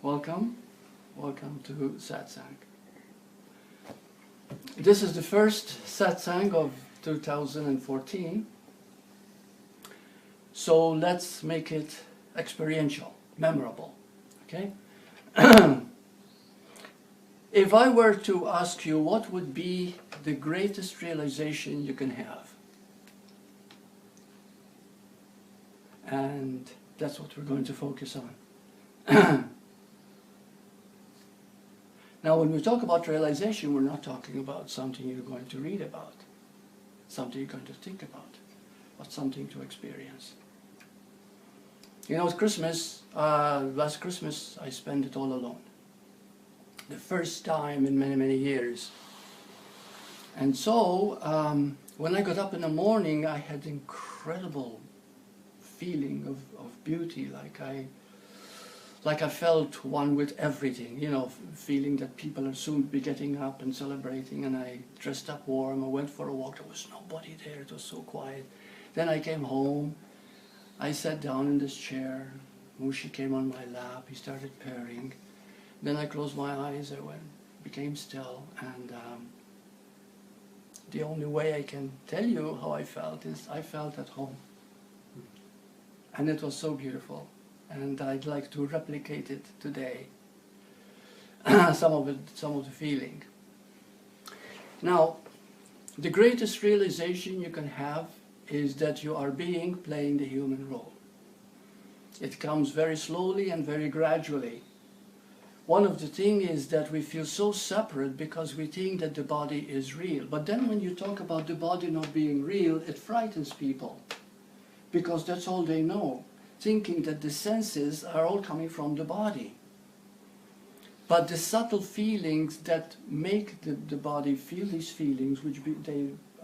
Welcome to Satsang. This is the first Satsang of 2014, so let's make it experiential, memorable, okay? If I were to ask you what would be the greatest realization you can have, and that's what we're going to focus on. Now, when we talk about realization, we're not talking about something you're going to read about, something you're going to think about, but something to experience. You know, it's Christmas, last Christmas, I spent it all alone. The first time in many, many years. And so, when I got up in the morning, I had incredible feeling of beauty, like I felt one with everything, you know, feeling that people are soon be getting up and celebrating, and I dressed up warm, I went for a walk, there was nobody there, it was so quiet. Then I came home, I sat down in this chair, Mushi came on my lap, he started purring, then I closed my eyes, became still, and the only way I can tell you how I felt is I felt at home. And it was so beautiful. And I'd like to replicate it today. some of the feeling. Now, the greatest realization you can have is that you are playing the human role. It comes very slowly and very gradually. One of the things is that we feel so separate because we think that the body is real. But then when you talk about the body not being real, it frightens people. Because that's all they know, thinking that the senses are all coming from the body. But the subtle feelings that make the body feel these feelings,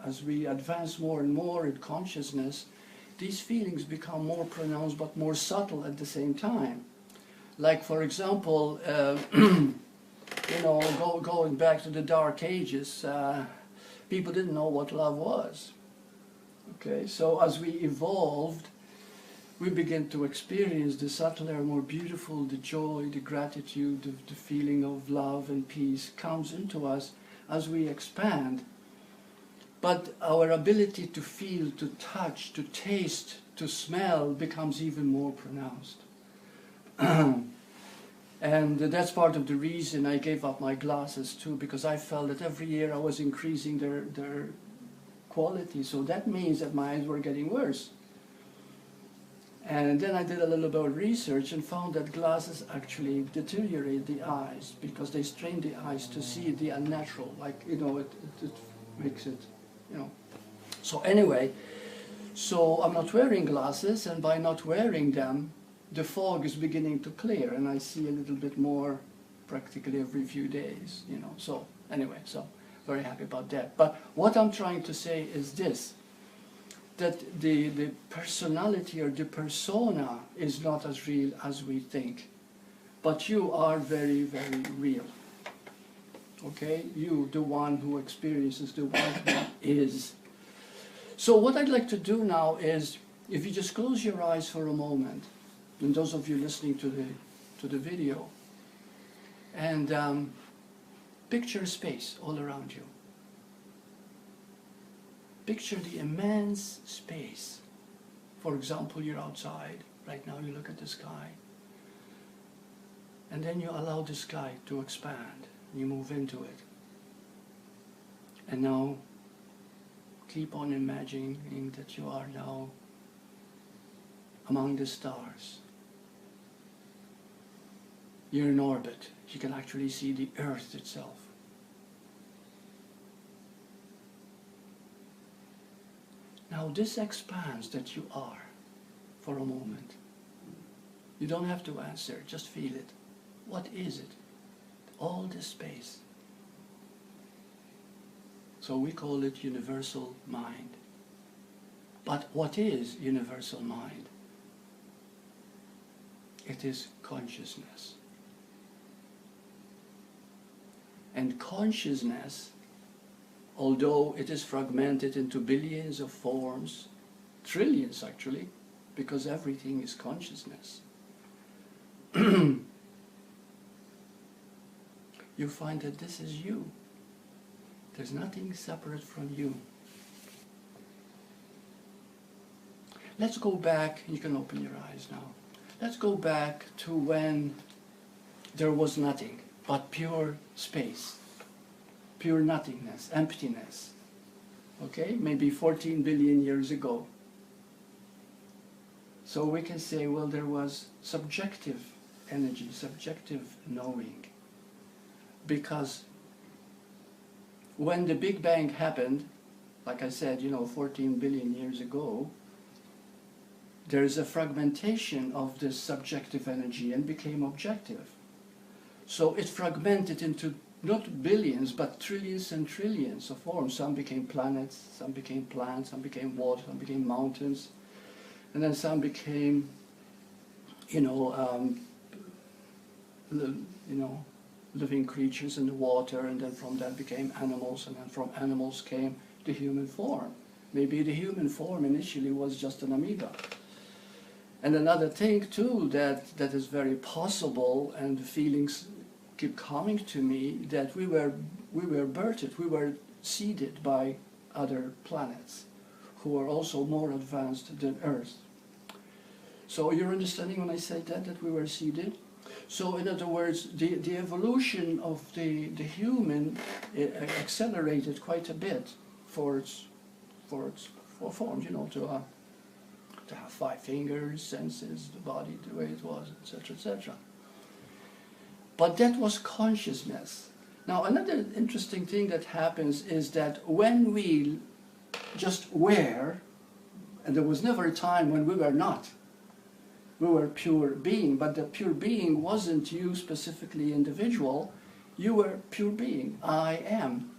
as we advance more and more in consciousness, these feelings become more pronounced but more subtle at the same time. Like, for example, you know, going back to the Dark Ages, people didn't know what love was. Okay, so as we evolved, we begin to experience the subtler, more beautiful, the joy, the gratitude, the feeling of love and peace comes into us as we expand. But our ability to feel, to touch, to taste, to smell becomes even more pronounced. And that's part of the reason I gave up my glasses too, because I felt that every year I was increasing their quality, so that means that my eyes were getting worse. And then I did a little bit of research and found that glasses actually deteriorate the eyes because they strain the eyes to see the unnatural, like, you know, it makes it, you know. So anyway, so I'm not wearing glasses, and by not wearing them, the fog is beginning to clear, and I see a little bit more practically every few days, you know. So anyway, so very happy about that. But what I'm trying to say is this, that the personality or the persona is not as real as we think, but you are very, very real. Okay? You, the one who experiences, the one who is. So what I'd like to do now is, if you just close your eyes for a moment, and those of you listening to the video, and picture space all around you. Picture the immense space. For example, you're outside. Right now you look at the sky. And then you allow the sky to expand. You move into it. And now keep on imagining that you are now among the stars. You're in orbit. You can actually see the Earth itself. Now this expanse that you are for a moment. You don't have to answer, just feel it. What is it? All this space. So we call it universal mind. But what is universal mind? It is consciousness. And consciousness, although it is fragmented into billions of forms, trillions actually, because everything is consciousness. you find that this is you. There's nothing separate from you. Let's go back, you can open your eyes now. Let's go back to when there was nothing but pure space, pure nothingness, emptiness. Okay, maybe 14 billion years ago. So we can say, well, there was subjective energy, subjective knowing. Because when the Big Bang happened, like I said, 14 billion years ago, there is a fragmentation of this subjective energy and became objective. So it fragmented into not billions, but trillions and trillions of forms. Some became planets, some became plants, some became water, some became mountains, and then some became, living creatures in the water, and then from that became animals, and then from animals came the human form. Maybe the human form initially was just an amoeba. And another thing too that is very possible, and the feelings keep coming to me, that we were birthed, we were seeded by other planets who are also more advanced than Earth. So you're understanding when I say that we were seeded? So in other words, the evolution of the human accelerated quite a bit for forms, to have 5 fingers, senses, the body, the way it was, etc., etc. But that was consciousness. Now, another interesting thing that happens is that when we just were, and there was never a time when we were not, we were pure being, but the pure being wasn't you specifically individual, you were pure being, I am.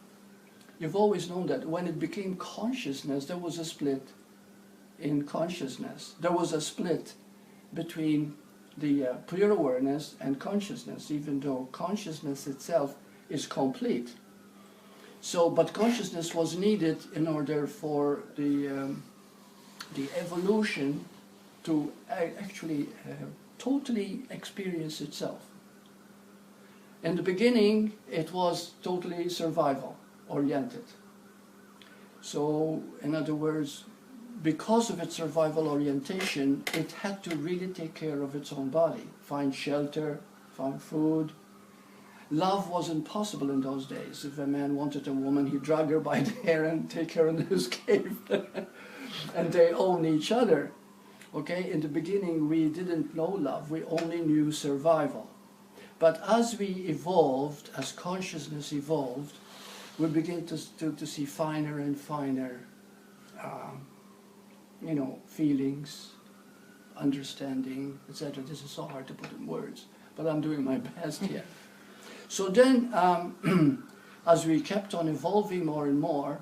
You've always known that when it became consciousness, there was a split in consciousness. There was a split between the pure awareness and consciousness, even though consciousness itself is complete. So, but consciousness was needed in order for the evolution to actually totally experience itself. In the beginning, it was totally survival oriented. So, in other words, because of its survival orientation, it had to really take care of its own body, find shelter, find food. Love wasn't possible in those days. If a man wanted a woman, he'd drag her by the hair and take her into his cave. And they own each other. Okay, in the beginning we didn't know love, we only knew survival. But as we evolved, as consciousness evolved, we began to see finer and finer feelings, understanding, etc. This is so hard to put in words, but I'm doing my best here. So then, as we kept on evolving more and more,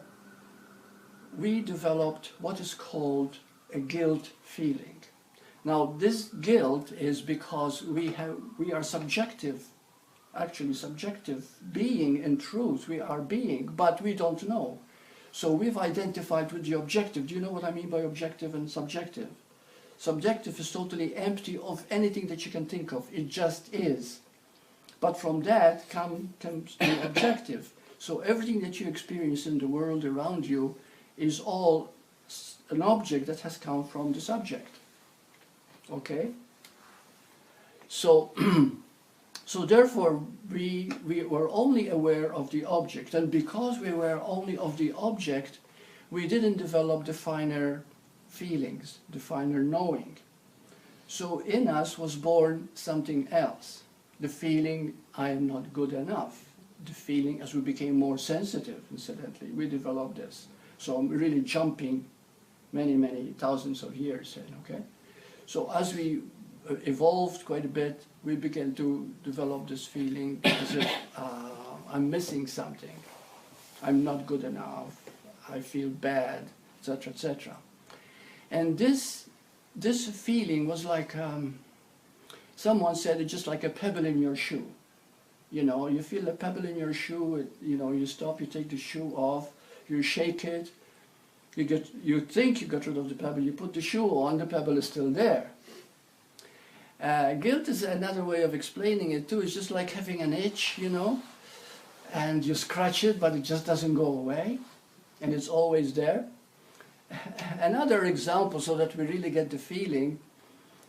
we developed what is called a guilt feeling. Now, this guilt is because we are subjective, actually subjective being in truth. We are being, but we don't know. So we've identified with the objective. Do you know what I mean by objective and subjective? Subjective is totally empty of anything that you can think of. It just is. But from that comes the objective. So everything that you experience in the world around you is all an object that has come from the subject. Okay? So, so therefore, we were only aware of the object. And because we were only of the object, we didn't develop the finer feelings, the finer knowing. So in us was born something else. The feeling, I am not good enough. The feeling, as we became more sensitive, incidentally, we developed this. So I'm really jumping many, many thousands of years in, okay? So as we evolved quite a bit, we began to develop this feeling as if I'm missing something. I'm not good enough. I feel bad, etc., etc. And this feeling was like, someone said it's just like a pebble in your shoe. You know, you feel a pebble in your shoe, you stop, you take the shoe off, you shake it, you think you got rid of the pebble, you put the shoe on, the pebble is still there. Guilt is another way of explaining it too. It's just like having an itch, and you scratch it, but it just doesn't go away, and it's always there. Another example, so that we really get the feeling,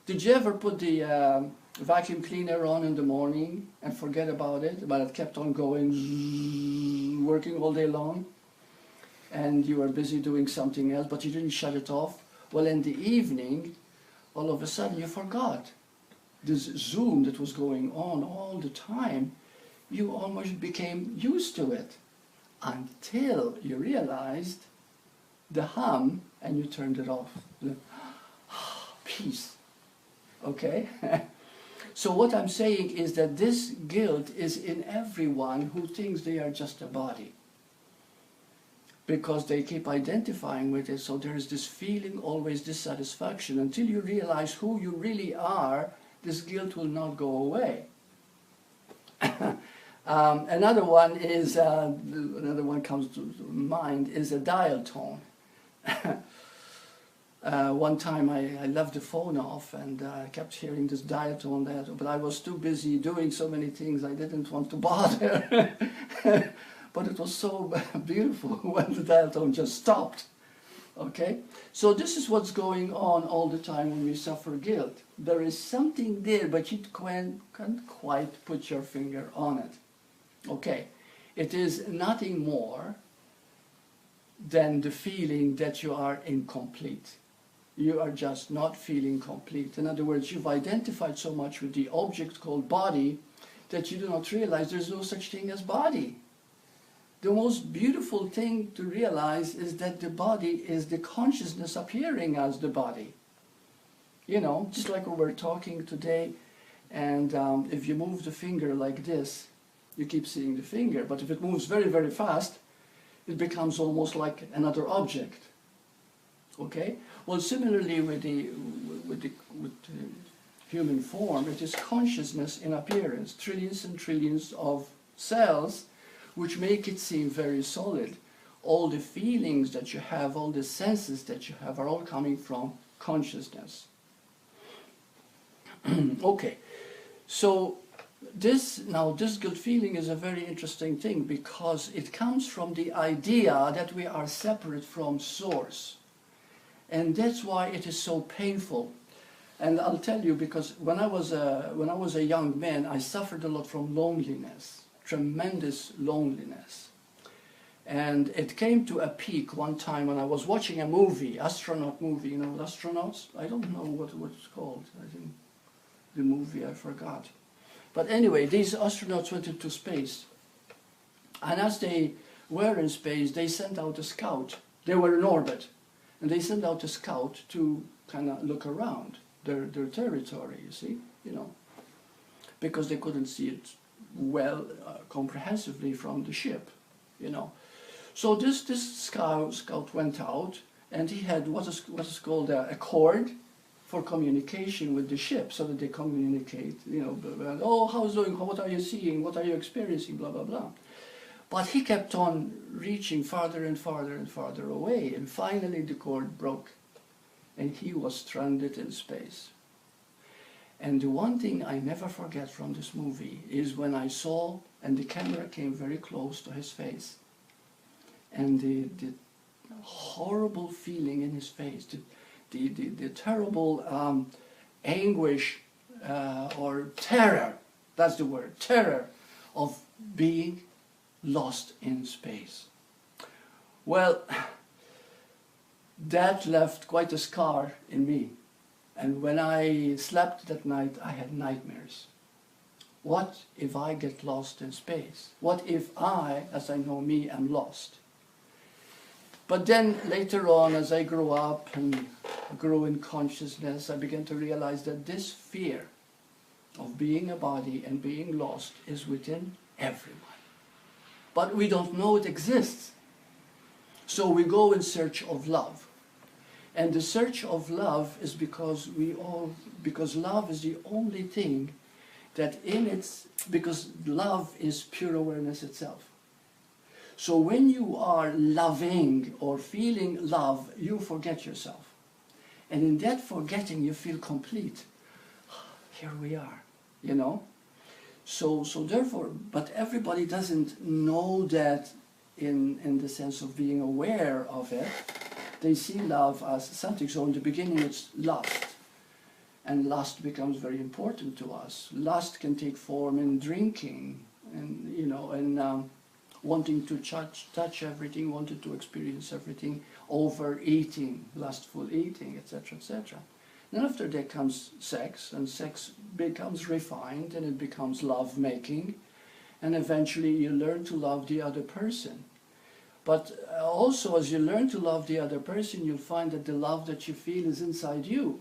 did you ever put the vacuum cleaner on in the morning and forget about it, but it kept on going, zzz, working all day long, and you were busy doing something else, but you didn't shut it off? Well, in the evening, all of a sudden you forgot. This zoom that was going on all the time, you almost became used to it, until you realized the hum and you turned it off. Peace. Okay? So what I'm saying is that this guilt is in everyone who thinks they are just a body, because they keep identifying with it. So there is this feeling, always dissatisfaction. Until you realize who you really are, this guilt will not go away. Another one is, another one comes to mind, is a dial tone. One time I left the phone off, and I kept hearing this dial tone there, but I was too busy doing so many things I didn't want to bother. But it was so beautiful when the dial tone just stopped. Okay? So this is what's going on all the time when we suffer guilt. There is something there, but you can't quite put your finger on it. Okay? It is nothing more than the feeling that you are incomplete. You are just not feeling complete. In other words, you've identified so much with the object called body that you do not realize there's no such thing as body. The most beautiful thing to realize is that the body is the consciousness appearing as the body. You know, just like we were talking today, and if you move the finger like this, you keep seeing the finger, but if it moves very, very fast, it becomes almost like another object. Okay? Well, similarly with the human form, it is consciousness in appearance, trillions and trillions of cells, which make it seem very solid. All the feelings that you have, all the senses that you have are all coming from consciousness. Okay, so this guilt feeling is a very interesting thing, because it comes from the idea that we are separate from Source. And that's why it is so painful. And I'll tell you, because when I was a young man, I suffered a lot from loneliness. Tremendous loneliness. And it came to a peak one time when I was watching a movie, astronaut movie, you know, astronauts? I don't know what it's called. I think the movie, I forgot. But anyway, these astronauts went into space. And as they were in space, they sent out a scout. They were in orbit. And they sent out a scout to kind of look around their territory, you see, you know, because they couldn't see it well, comprehensively from the ship, you know. So this scout went out, and he had what is called a cord for communication with the ship, so that they communicate, you know, oh, how's it going, what are you seeing, what are you experiencing, blah, blah, blah. But he kept on reaching farther and farther and farther away, and finally the cord broke, and he was stranded in space. And the one thing I never forget from this movie is when I saw, and the camera came very close to his face, and the horrible feeling in his face, the terrible anguish or terror, that's the word, terror of being lost in space. Well, that left quite a scar in me. And when I slept that night, I had nightmares. What if I get lost in space? What if I, as I know me, am lost? But then later on, as I grew up and grew in consciousness, I began to realize that this fear of being a body and being lost is within everyone. But we don't know it exists. So we go in search of love. And the search of love is because love is the only thing that because love is pure awareness itself. So when you are loving or feeling love, you forget yourself. And in that forgetting, you feel complete. Here we are, you know. So therefore, but everybody doesn't know that in the sense of being aware of it. They see love as something. So in the beginning it's lust. And lust becomes very important to us. Lust can take form in drinking, and wanting to touch everything, wanting to experience everything, overeating, lustful eating, etc., etc. Then after that comes sex, and sex becomes refined, and it becomes love-making, and eventually you learn to love the other person. But also, as you learn to love the other person, you'll find that the love that you feel is inside you.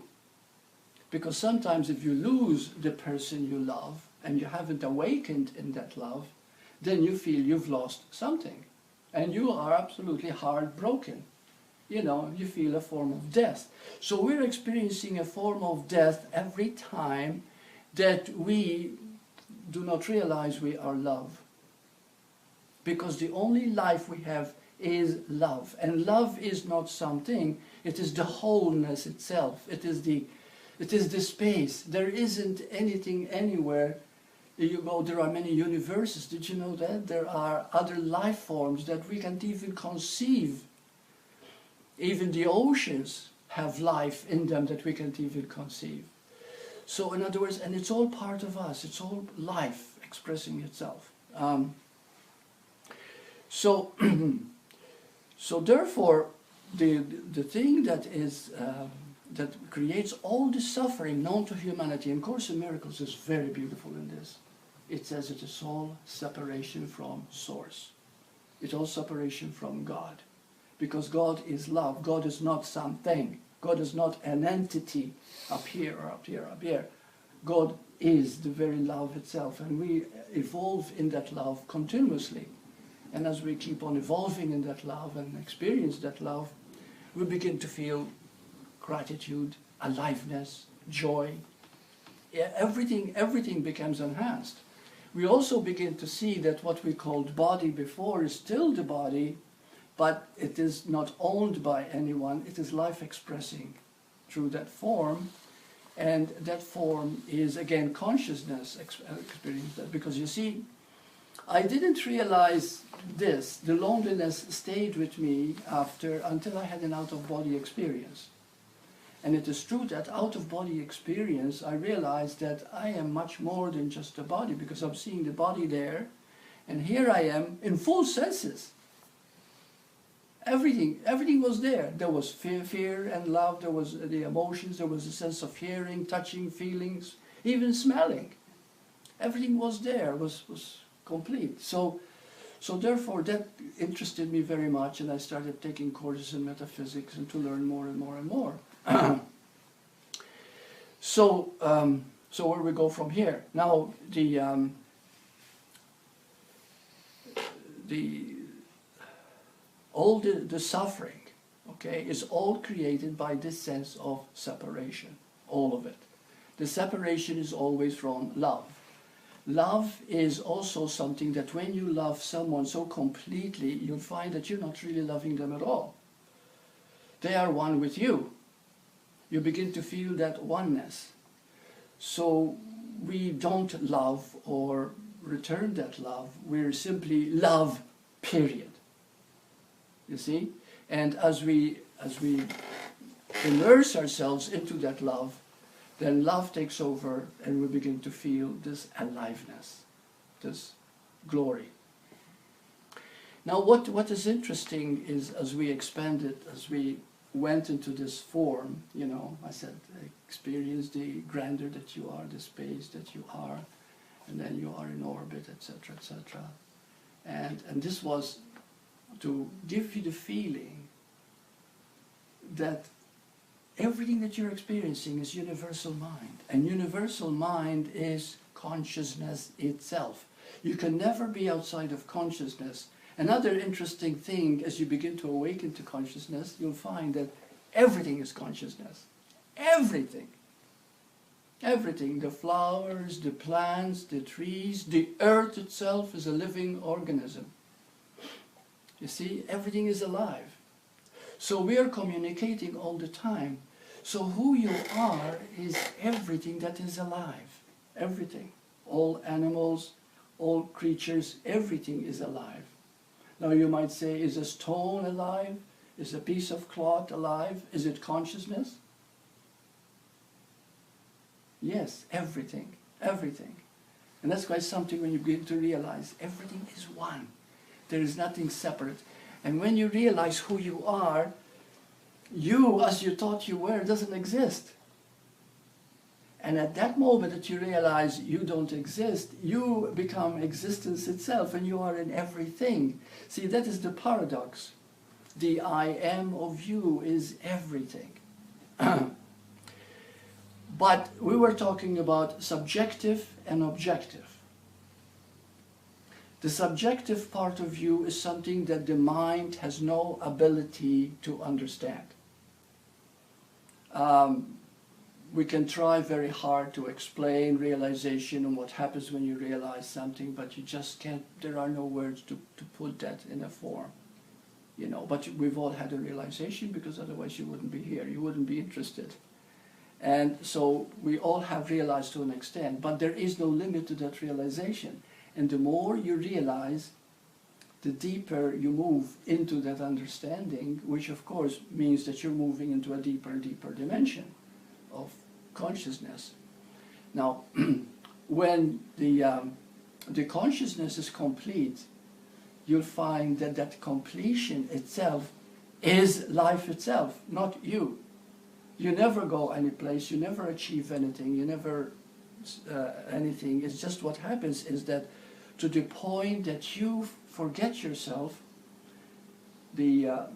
Because sometimes if you lose the person you love, and you haven't awakened in that love, then you feel you've lost something. And you are absolutely heartbroken. You feel a form of death. So we're experiencing a form of death every time that we do not realize we are love. Because the only life we have is love. And love is not something, it is the wholeness itself. It is the space. There isn't anything anywhere. You go, there are many universes. Did you know that? There are other life forms that we can't even conceive. Even the oceans have life in them that we can't even conceive. So in other words, and it's all part of us. It's all life expressing itself. So therefore, the thing that is that creates all the suffering known to humanity, and Course in Miracles is very beautiful in this. It says it is all separation from Source. It's all separation from God. Because God is love. God is not something. God is not an entity up here or up here, up here. God is the very love itself, and we evolve in that love continuously. And as we keep on evolving in that love and experience that love, we begin to feel gratitude, aliveness, joy. Yeah, everything becomes enhanced. We also begin to see that what we called body before is still the body, but it is not owned by anyone. It is life expressing through that form, and that form is again consciousness experience. Because you see, I didn't realize this. The loneliness stayed with me until I had an out-of-body experience. And it is true that out-of-body experience, I realized that I am much more than just a body, because I'm seeing the body there, and here I am in full senses. Everything was there. There was fear and love, there was the emotions, there was a sense of hearing, touching, feelings, even smelling. Everything was there, was complete. So therefore that interested me very much, and I started taking courses in metaphysics and to learn more and more and more. So where we go from here? Now all the suffering, okay, is all created by this sense of separation, all of it. The separation is always from love. Love is also something that when you love someone so completely, you'll find that you're not really loving them at all. They are one with you. You begin to feel that oneness. So we don't love or return that love. We're simply love, period. You see? And as we immerse ourselves into that love, then love takes over, and we begin to feel this aliveness, this glory. Now what is interesting is, as we expanded, as we went into this form, I said, experience the grandeur that you are, the space that you are, and then you are in orbit, etc., etc. And this was to give you the feeling that everything that you're experiencing is universal mind. And universal mind is consciousness itself. You can never be outside of consciousness. Another interesting thing, as you begin to awaken to consciousness, you'll find that everything is consciousness. Everything. Everything. The flowers, the plants, the trees, the earth itself is a living organism. You see, everything is alive. So we are communicating all the time. So who you are is everything that is alive. Everything. all animals, all creatures, everything is alive. Now you might say, is a stone alive? Is a piece of cloth alive? Is it consciousness? Yes, everything, everything. And that's quite something when you begin to realize everything is one. There is nothing separate. And when you realize who you are, you, as you thought you were, doesn't exist. And at that moment that you realize you don't exist, you become existence itself, and you are in everything. See, that is the paradox. The I am of you is everything. But we were talking about subjective and objective. The subjective part of you is something that the mind has no ability to understand. We can try very hard to explain realization and what happens when you realize something, but you just can't, there are no words to put that in a form. You know, but we've all had a realization, because otherwise you wouldn't be here, you wouldn't be interested. And so we all have realized to an extent, but there is no limit to that realization. And the more you realize, the deeper you move into that understanding, which of course means that you're moving into a deeper and deeper dimension of consciousness. Now, when the consciousness is complete, you'll find that that completion itself is life itself, not you. You never go any place, you never achieve anything, you never anything. It's just what happens is that to the point that you forget yourself, there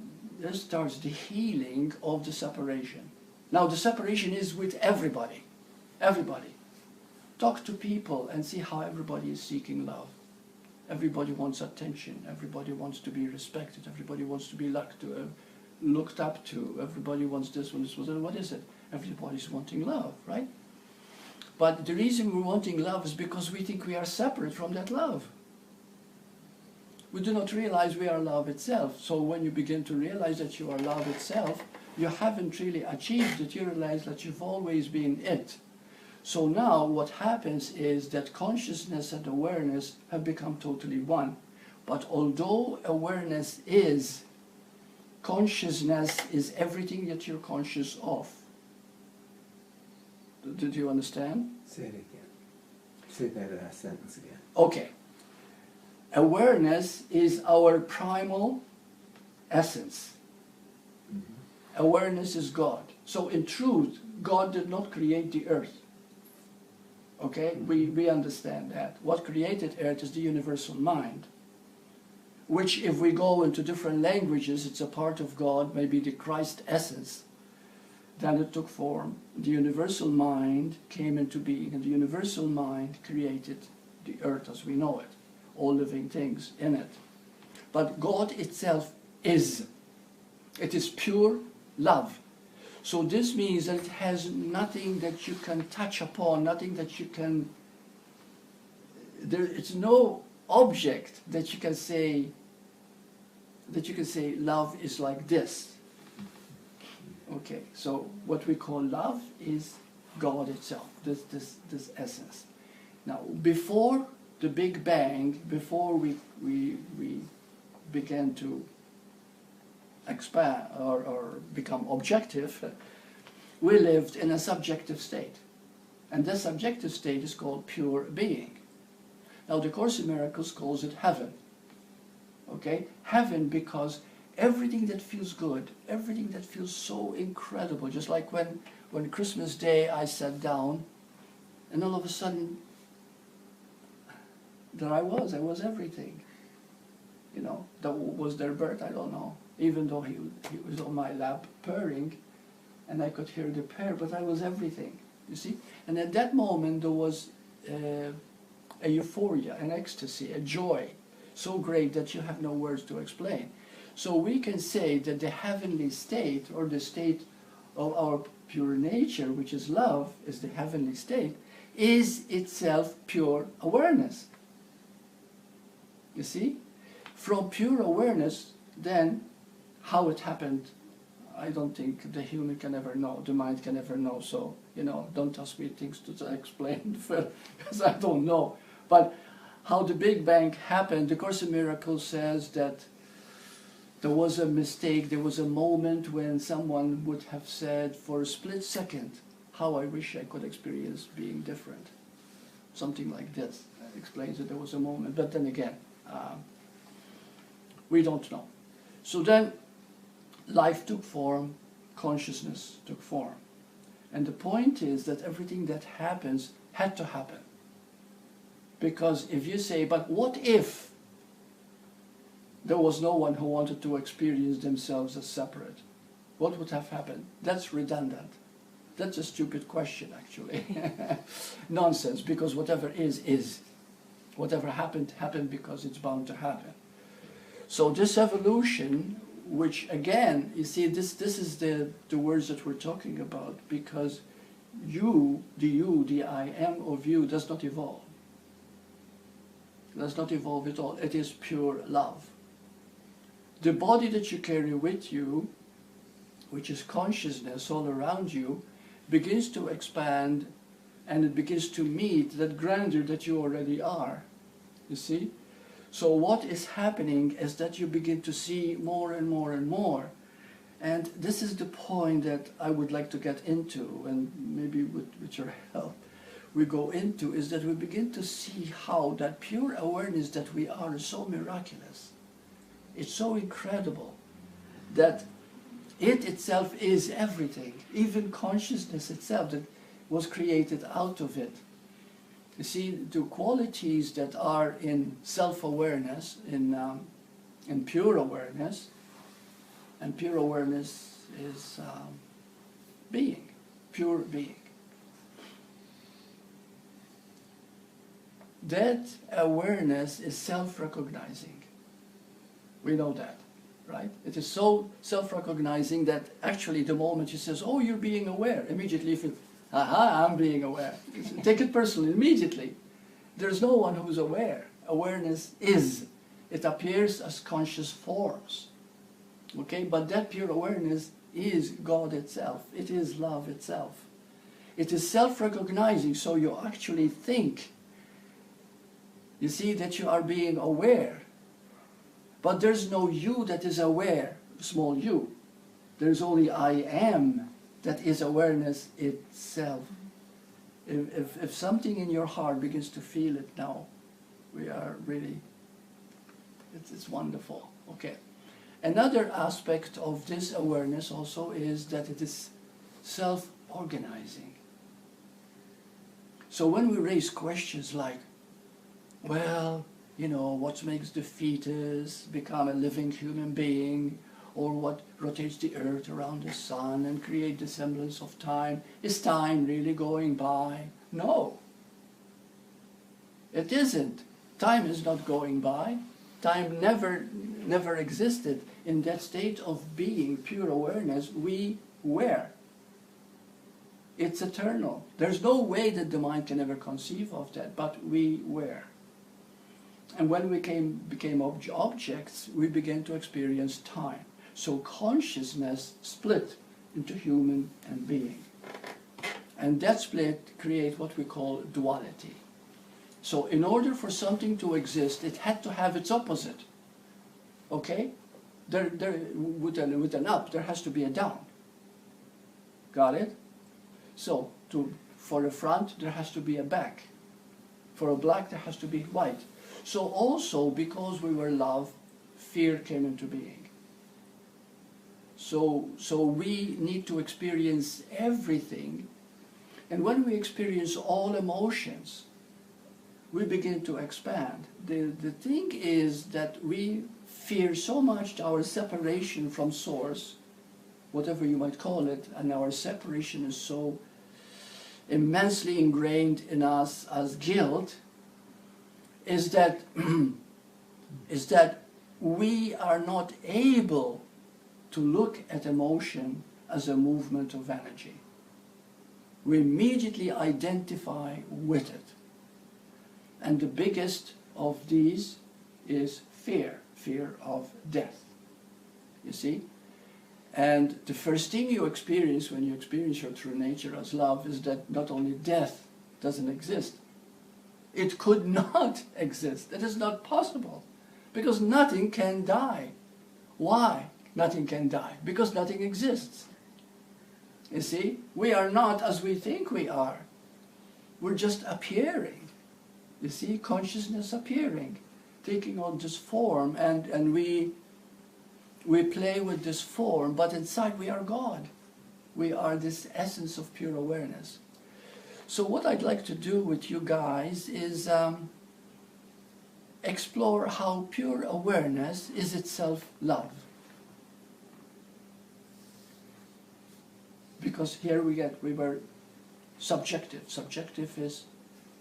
starts the healing of the separation. Now the separation is with everybody. Everybody. Talk to people and see how everybody is seeking love. Everybody wants attention, everybody wants to be respected, everybody wants to be looked up to, everybody wants this one, this one. What is it? Everybody's wanting love, right? But the reason we're wanting love is because we think we are separate from that love. We do not realize we are love itself. So when you begin to realize that you are love itself, you haven't really achieved it. You realize that you've always been it. So now what happens is that consciousness and awareness have become totally one. But although awareness is, consciousness is everything that you're conscious of. Did you understand? Say it again. Say that last sentence again. Okay. Awareness is our primal essence. Mm-hmm. Awareness is God. So in truth, God did not create the earth. Okay? We understand that. What created earth is the universal mind, which if we go into different languages, it's a part of God, maybe the Christ essence. Then it took form. The universal mind came into being, and the universal mind created the earth as we know it, all living things in it. But God itself is. It is pure love. So this means that it has nothing that you can touch upon, nothing that you can, it's no object that you can say love is like this. Okay, so what we call love is God itself, this essence. Now, before the Big Bang, before we began to expand or become objective, we lived in a subjective state. And this subjective state is called pure being. Now, the Course in Miracles calls it heaven. Okay? Heaven, because everything that feels good, everything that feels so incredible, just like when Christmas Day I sat down, and all of a sudden, there I was everything. You know, that was their birth, I don't know. Even though he was on my lap purring, and I could hear the purr, but I was everything, you see? And at that moment there was a euphoria, an ecstasy, a joy, so great that you have no words to explain. So we can say that the heavenly state, or the state of our pure nature, which is love, is the heavenly state, is itself pure awareness. You see? From pure awareness, then, how it happened, I don't think the human can ever know, the mind can ever know. So, don't ask me things to explain because I don't know. But how the Big Bang happened, the Course in Miracles says that there was a mistake, there was a moment when someone would have said for a split second, how I wish I could experience being different. Something like this explains that there was a moment, but then again, we don't know. So then life took form, consciousness took form. And the point is that everything that happens had to happen. Because if you say, but what if there was no one who wanted to experience themselves as separate? What would have happened? That's redundant. That's a stupid question, actually. Nonsense, because whatever is. Whatever happened, happened because it's bound to happen. So this evolution, which again, you see, this is the words that we're talking about, because you, the I am of you, does not evolve. Does not evolve at all. It is pure love. The body that you carry with you, which is consciousness all around you, begins to expand, and it begins to meet that grandeur that you already are. You see? So what is happening is that you begin to see more and more and more. And this is the point that I would like to get into, and maybe with your help we go into, is that we begin to see how that pure awareness that we are is so miraculous. It's so incredible that it itself is everything, even consciousness itself that was created out of it. You see, the qualities that are in self-awareness, in pure awareness, and pure awareness is being, pure being. That awareness is self-recognizing. We know that, right? It is so self-recognizing that actually the moment she says, oh, you're being aware, immediately you feel, aha, I'm being aware. Take it personally, immediately. There's no one who's aware. Awareness is. It appears as conscious forms. Okay, but that pure awareness is God itself. It is love itself. It is self-recognizing, so you actually think, you see, that you are being aware. But there's no you that is aware, small u. There's only I am that is awareness itself. If something in your heart begins to feel it now, we are really, it's wonderful. Okay. Another aspect of this awareness also is that it is self-organizing. So when we raise questions like, well, what makes the fetus become a living human being, or what rotates the earth around the sun and create the semblance of time? Is time really going by? No. It isn't. Time is not going by. Time never existed. In that state of being, pure awareness, we were. It's eternal. There's no way that the mind can ever conceive of that, but we were. And when we became objects, we began to experience time. So consciousness split into human and being. And that split creates what we call duality. So in order for something to exist, it had to have its opposite. Okay? With an up, there has to be a down. Got it? So for a front, there has to be a back. For a black, there has to be white. So also, because we were love, fear came into being. So we need to experience everything. And when we experience all emotions, we begin to expand. The thing is that we fear so much our separation from Source, whatever you might call it, and our separation is so immensely ingrained in us as guilt, is that we are not able to look at emotion as a movement of energy. We immediately identify with it. And the biggest of these is fear of death. You see? And the first thing you experience when you experience your true nature as love is that not only death doesn't exist, it could not exist. It is not possible. Because nothing can die. Why nothing can die? Because nothing exists. You see, we are not as we think we are. We're just appearing. You see, consciousness appearing, taking on this form, and we play with this form, but inside we are God. We are this essence of pure awareness. So what I'd like to do with you guys is explore how pure awareness is itself love. Because here we were subjective. Subjective is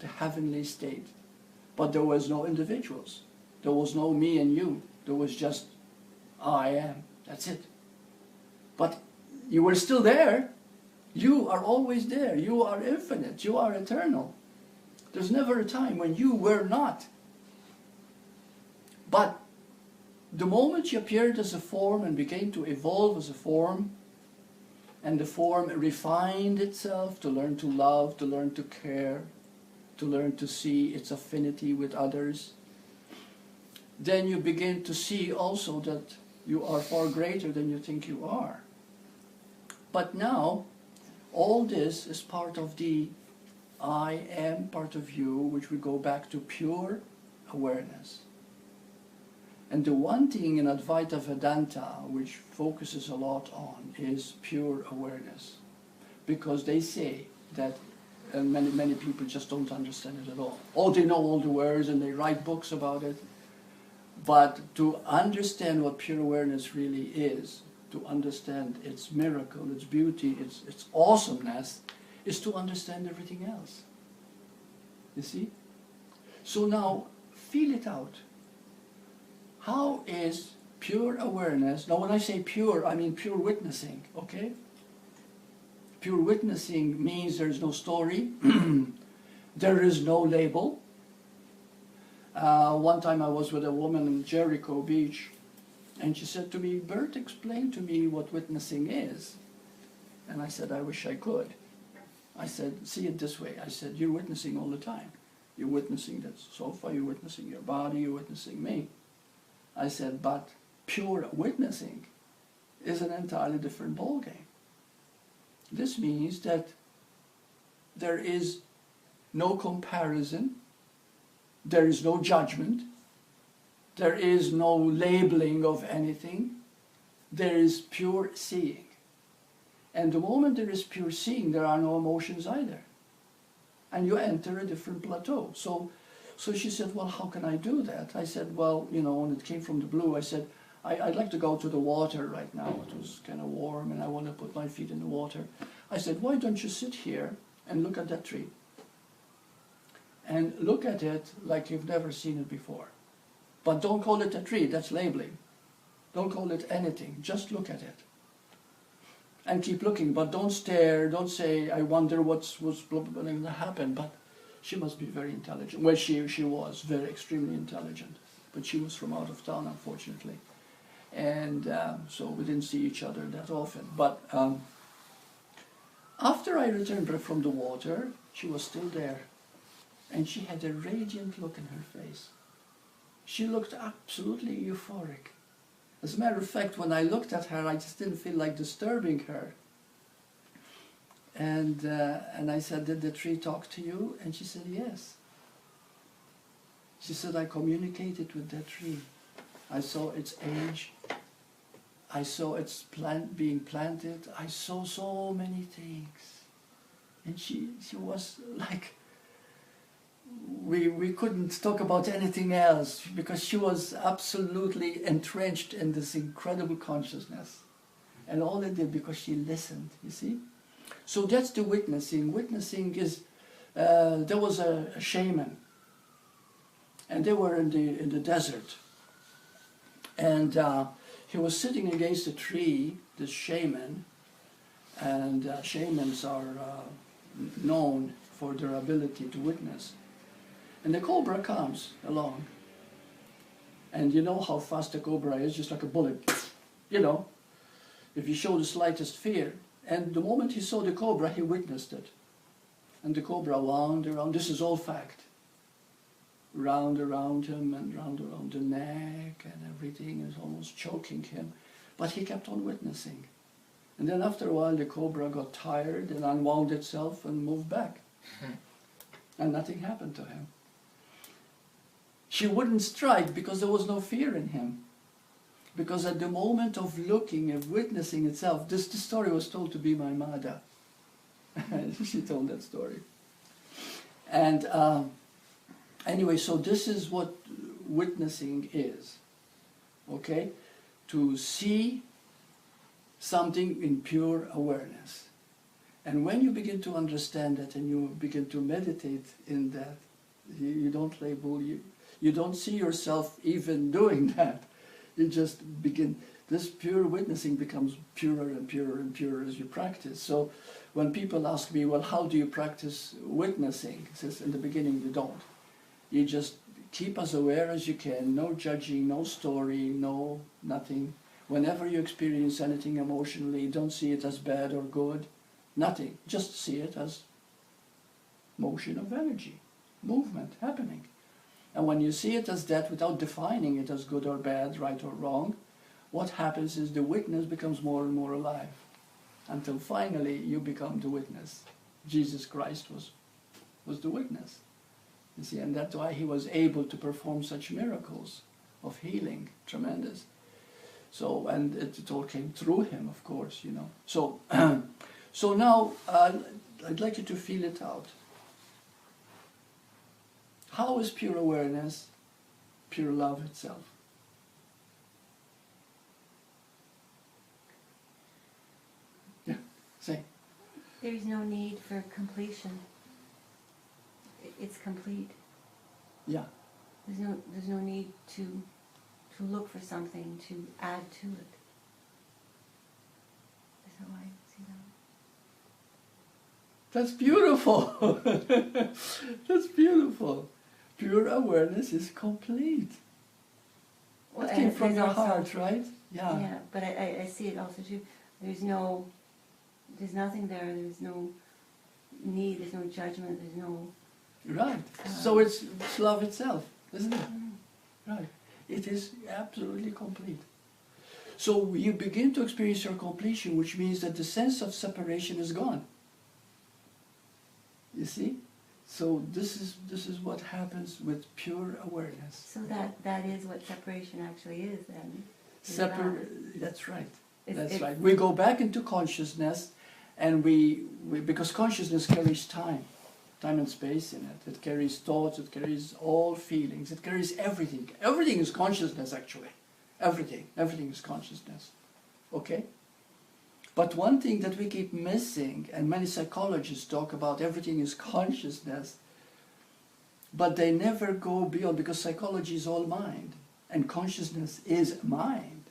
the heavenly state. But there was no individuals. There was no me and you. There was just I am. That's it. But you were still there. You are always there. You are infinite. You are eternal. There's never a time when you were not. But the moment you appeared as a form and began to evolve as a form, and the form refined itself to learn to love, to learn to care, to learn to see its affinity with others, then you begin to see also that you are far greater than you think you are. But now, all this is part of the I am part of you, which we go back to pure awareness. And the one thing in Advaita Vedanta which focuses a lot on is pure awareness. Because they say that, and many people just don't understand it at all. Oh, they know all the words and they write books about it. But to understand what pure awareness really is, to understand its miracle, its beauty, its awesomeness, is to understand everything else. You see? So now, feel it out. How is pure awareness, now when I say pure, I mean pure witnessing, okay? Pure witnessing means there is no story, there is no label. One time I was with a woman in Jericho Beach, and she said to me, Burt, explain to me what witnessing is. And I said, I wish I could. I said, see it this way. I said, you're witnessing all the time. You're witnessing that sofa, you're witnessing your body, you're witnessing me. I said, but pure witnessing is an entirely different ballgame. This means that there is no comparison, there is no judgment, there is no labeling of anything, there is pure seeing. And the moment there is pure seeing, there are no emotions either. And you enter a different plateau. So she said, well, how can I do that? I said, well, you know, when it came from the blue, I said, I'd like to go to the water right now. It was kind of warm and I want to put my feet in the water. I said, why don't you sit here and look at that tree? And look at it like you've never seen it before. But don't call it a tree, that's labeling. Don't call it anything, just look at it. And keep looking, but don't stare, don't say, I wonder what's going to happen. But she must be very intelligent. Well, she was very extremely intelligent, but she was from out of town, unfortunately. And so we didn't see each other that often. But after I returned from the water, she was still there. And she had a radiant look in her face. She looked absolutely euphoric. As a matter of fact, when I looked at her, I just didn't feel like disturbing her. And I said, did the tree talk to you? And she said, yes. She said, I communicated with that tree. I saw its age. I saw its plant being planted. I saw so many things. And she was like, we couldn't talk about anything else because she was absolutely entrenched in this incredible consciousness. And all it did because she listened, you see? So that's the witnessing. Witnessing is, there was a shaman, and they were in the desert. And he was sitting against a tree, this shaman, and shamans are known for their ability to witness. And the cobra comes along. And you know how fast the cobra is, just like a bullet, you know. if you show the slightest fear, and the moment he saw the cobra, he witnessed it. And the cobra wound around, this is all fact, round around him and round around the neck and everything, is almost choking him. But he kept on witnessing. And then after a while the cobra got tired and unwound itself and moved back. And nothing happened to him. She wouldn't strike because there was no fear in him. Because at the moment of looking and witnessing itself, this story was told to be my mother. She told that story. And anyway, so this is what witnessing is. Okay? To see something in pure awareness. And when you begin to understand that and you begin to meditate in that, you don't label, you don't see yourself even doing that. You just begin, this pure witnessing becomes purer and purer and purer as you practice. So when people ask me, well, how do you practice witnessing? I says, in the beginning you don't. You just keep as aware as you can, no judging, no story, no nothing. Whenever you experience anything emotionally, don't see it as bad or good, nothing. Just see it as motion of energy, movement happening. And when you see it as that without defining it as good or bad, right or wrong, what happens is the witness becomes more and more alive until finally you become the witness. Jesus Christ was the witness. You see, and that's why he was able to perform such miracles of healing, tremendous. So, and it all came through him, of course, you know. So, so now I'd like you to feel it out. How is pure awareness pure love itself? Yeah, say. There is no need for completion. It's complete. Yeah. There's no need to look for something to add to it. That's how I see that. That's beautiful. That's beautiful. Pure awareness is complete. Well, That came and from there's your also- heart, right? Yeah. Yeah, but I see it also too. There's nothing there. There's no need. There's no judgment. There's no. Right. So it's love itself, isn't it? Right. It is absolutely complete. So you begin to experience your completion, which means that the sense of separation is gone. You see? So this is what happens with pure awareness. So that is what separation actually is then. Is love. That's right. It's- That's right. We go back into consciousness, and we because consciousness carries time and space in it. It carries thoughts, it carries all feelings, it carries everything. Everything is consciousness, actually. Everything is consciousness. Okay? But one thing that we keep missing, and many psychologists talk about everything is consciousness, but they never go beyond, because psychology is all mind, and consciousness is mind.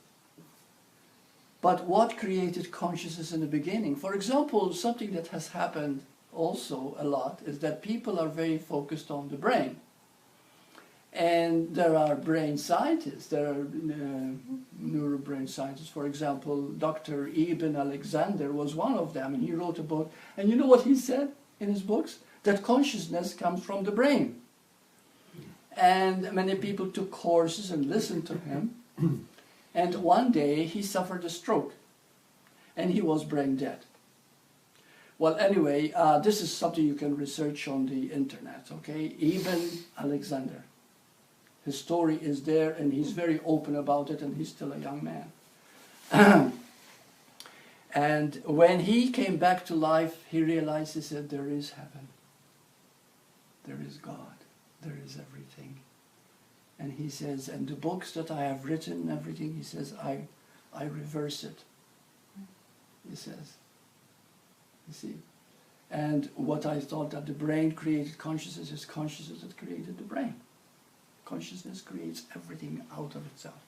But what created consciousness in the beginning? For example, something that has happened also a lot is that people are very focused on the brain. And there are brain scientists, there are neurobrain scientists. For example, Dr. Ibn Alexander was one of them, and he wrote a book. And you know what he said in his books? That consciousness comes from the brain. And many people took courses and listened to him. And one day he suffered a stroke, and he was brain dead. Well, anyway, this is something you can research on the internet, okay? Ibn Alexander. His story is there, and he's very open about it, and he's still a young man. And when he came back to life, he realized, he said, there is heaven. There is God. There is everything. And he says, and the books that I have written, everything, he says, I reverse it. He says. You see? And what I thought that the brain created consciousness is consciousness that created the brain. Consciousness creates everything out of itself.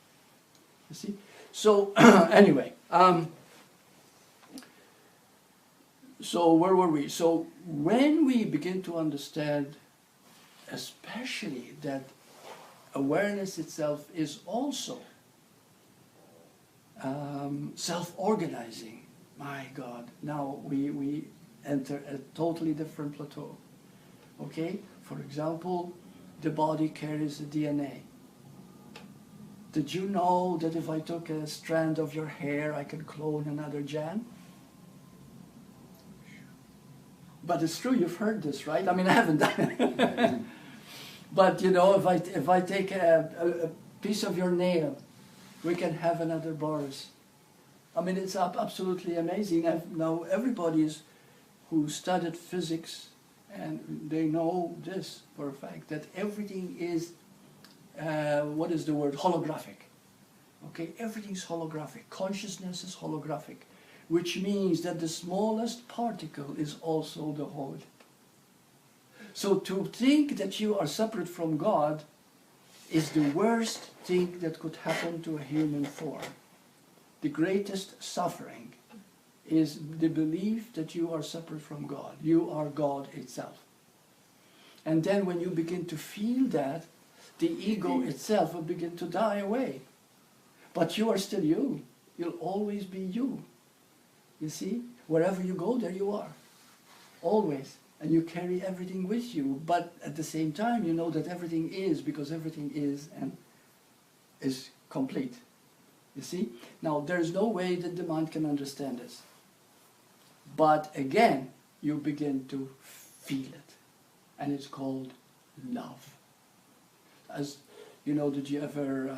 You see? So, anyway, so where were we? So, when we begin to understand, especially that awareness itself is also self-organizing. My God, now we enter a totally different plateau. Okay, for example, the body carries the DNA. Did you know that if I took a strand of your hair, I could clone another Jan? But it's true, you've heard this, right? I mean, I haven't done it. But you know, if I take a piece of your nail, we can have another Boris. I mean, it's absolutely amazing. Now everybody who studied physics, and they know this for a fact, that everything is, what is the word, holographic. Okay, everything's holographic. Consciousness is holographic, which means that the smallest particle is also the whole. So to think that you are separate from God is the worst thing that could happen to a human form. The greatest suffering is the belief that you are separate from God. You are God itself. And then when you begin to feel that, the ego itself will begin to die away. But you are still you. You'll always be you. You see? Wherever you go, there you are. Always. And you carry everything with you. But at the same time, you know that everything is, because everything is and is complete. You see? Now, there's no way that the mind can understand this. But again, you begin to feel it. And it's called love. As you know, did you ever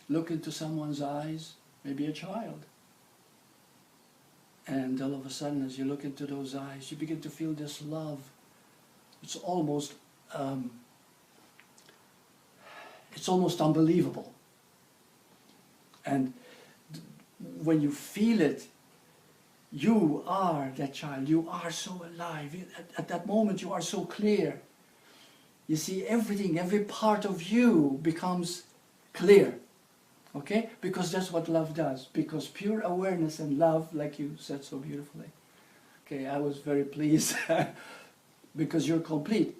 look into someone's eyes? Maybe a child. And all of a sudden, as you look into those eyes, you begin to feel this love. It's almost unbelievable. And when you feel it, you are that child. You are so alive. At that moment, you are so clear. You see, everything, every part of you becomes clear. Okay? Because that's what love does. Because pure awareness and love, like you said so beautifully. Okay, I was very pleased. Because you're complete.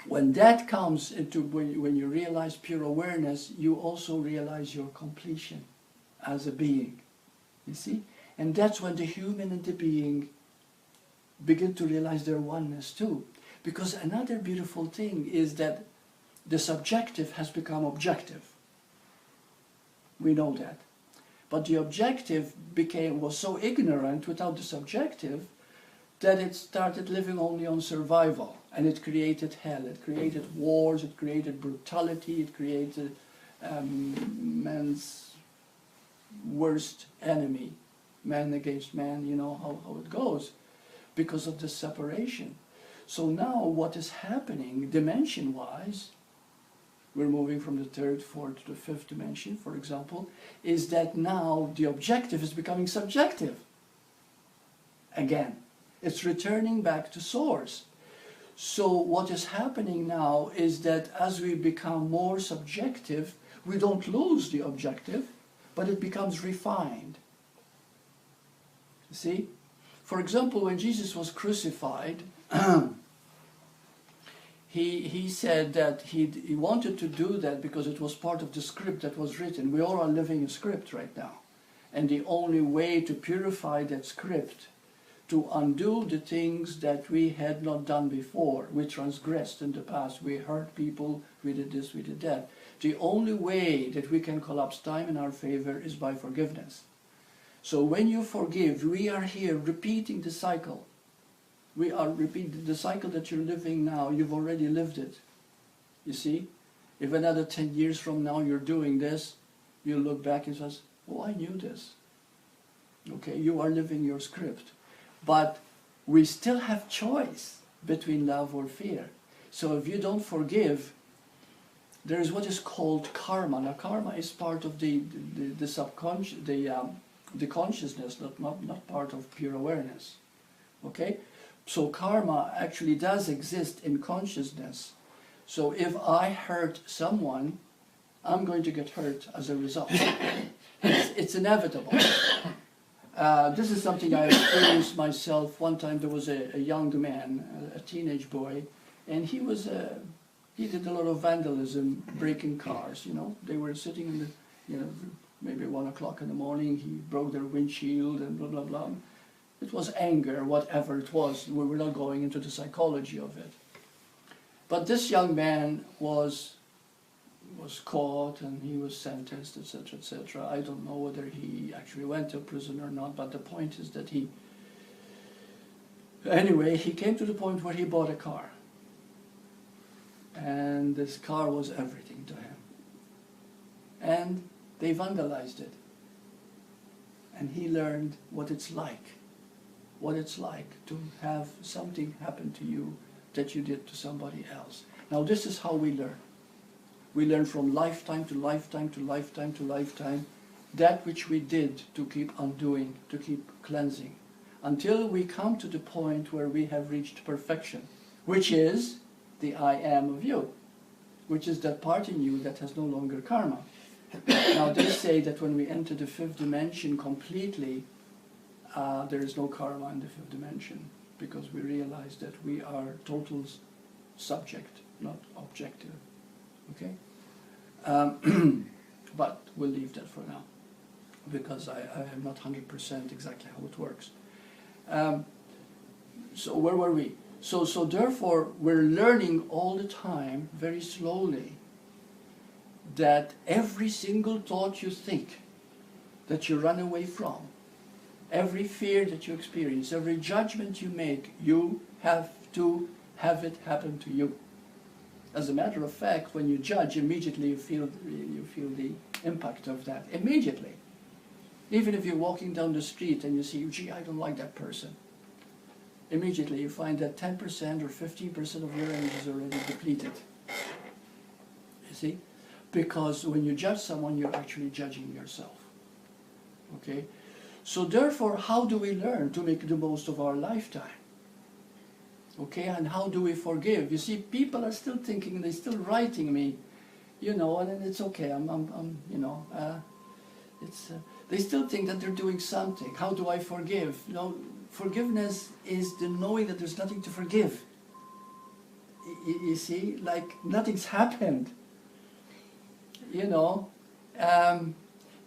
When that comes into, when you realize pure awareness, you also realize your completion as a being. You see? And that's when the human and the being begin to realize their oneness too. Because another beautiful thing is that the subjective has become objective. We know that. But the objective was so ignorant without the subjective that it started living only on survival. And it created hell, it created wars, it created brutality, it created man's worst enemy. Man against man, you know how it goes. Because of the separation. So now what is happening, dimension-wise, we're moving from the third, fourth to the fifth dimension, for example, is that now the objective is becoming subjective. Again, it's returning back to source. So what is happening now is that as we become more subjective, we don't lose the objective, but it becomes refined. You see? For example, when Jesus was crucified, he said that he wanted to do that because it was part of the script that was written. We all are living a script right now. And the only way to purify that script, to undo the things that we had not done before, we transgressed in the past, we hurt people, we did this, we did that. The only way that we can collapse time in our favor is by forgiveness. So when you forgive, we are here repeating the cycle. We are repeating the cycle that you're living now. You've already lived it. You see? If another 10 years from now you're doing this, you'll look back and say, oh, I knew this. Okay, you are living your script. But we still have choice between love or fear. So if you don't forgive, there is what is called karma. Now karma is part of the subconscious, the consciousness, not part of pure awareness. Okay? So karma actually does exist in consciousness. So if I hurt someone, I'm going to get hurt as a result. It's inevitable. This is something I experienced myself. One time there was a young man, a teenage boy, and he did a lot of vandalism, breaking cars, you know. They were sitting in the, maybe 1 o'clock in the morning, he broke their windshield and blah, blah, blah. It was anger, whatever it was. We were not going into the psychology of it. But this young man was caught and he was sentenced, etc., etc. I don't know whether he actually went to prison or not, but the point is that anyway, he came to the point where he bought a car. And this car was everything to him. And they vandalized it. And he learned what it's like to have something happen to you that you did to somebody else. Now this is how we learn. We learn from lifetime to lifetime to lifetime to lifetime that which we did to keep undoing, to keep cleansing, until we come to the point where we have reached perfection, which is the I am of you, which is that part in you that has no longer karma. Now they say that when we enter the 5th dimension completely, there is no karma in the 5th dimension, because we realize that we are total subject, not objective. Okay? But we'll leave that for now, because I am not 100% exactly how it works. So where were we? So therefore, we're learning all the time, very slowly, that every single thought you think, that you run away from, every fear that you experience, every judgment you make, you have to have it happen to you. As a matter of fact, when you judge, immediately you feel the impact of that. Immediately. Even if you're walking down the street and you see, gee, I don't like that person. Immediately you find that 10% or 15% of your energy is already depleted. You see? Because when you judge someone, you're actually judging yourself. Okay? So therefore, how do we learn to make the most of our lifetime? Okay, and how do we forgive? You see, people are still thinking, they're still writing me, you know, and it's okay. They still think that they're doing something. How do I forgive? You know, forgiveness is the knowing that there's nothing to forgive. You see, like nothing's happened. You know.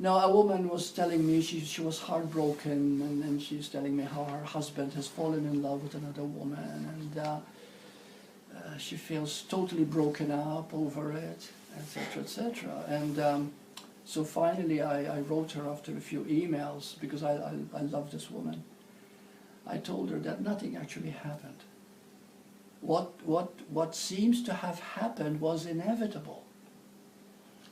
Now, a woman was telling me she was heartbroken, and she's telling me how her husband has fallen in love with another woman, and she feels totally broken up over it, etc., etc. And so finally I wrote her after a few emails, because I love this woman. I told her that nothing actually happened. What seems to have happened was inevitable.